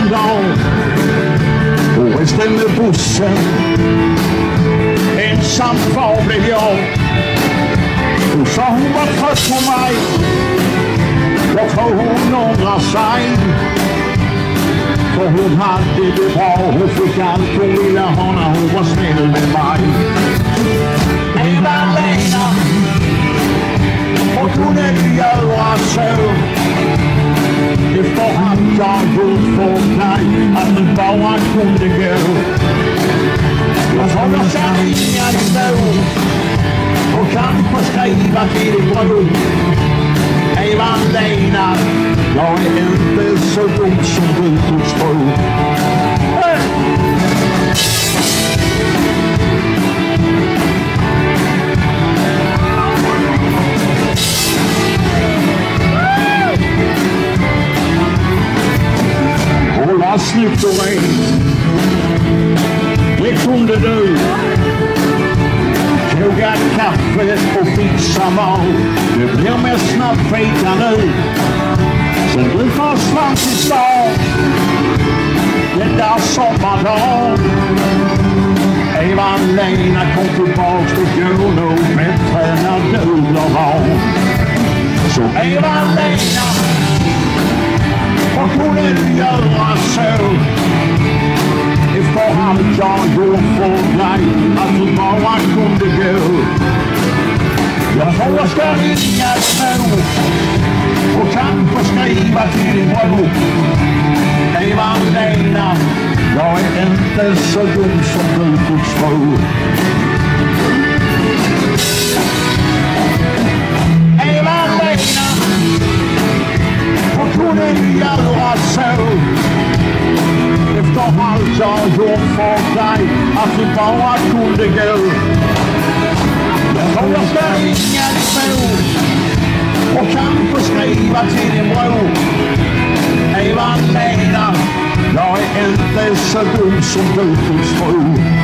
en dag och bestämde bussen. Ensam kvar blev jag. Och sa hon var trött på mig. Jag tror hon ångrar sig. För hon hade det bra. Hon fick allt hon ville ha när hon var snäll med mig. Eva-Lena, och kunde du göra så? Efter att jag gjort för dig, att du bara kunde gå. Jag frågar sanningen då, och kanske skriva till din bror. Eva-Lena, jag är inte så dum som du tycks tro. Hålla snyggt och rent, det kunde du. Koka kaffe och fixa mat, det blir med snabbfika nu. Sen du försvann till stan den där sommardag. Eva-Lena kom tillbaks, det går nog bättre när du blir van. Så Eva-Lena, vad kunde du göra så? Efter allt jag gjort för dig, att du bara kunde gå. Jag tror jag ska ringa snå och kanske skriva till din bror. Eva-Lena, jag är inte så dum som du tycks tro. Eva-Lena, vad kunde du göra så? Efter allt jag gjort för dig, att du bara kunde gå. Jag tror jag ska ringa din mor och kanske skriva till din bror. Eva-Lena, jag är inte så dum som du tycks tro.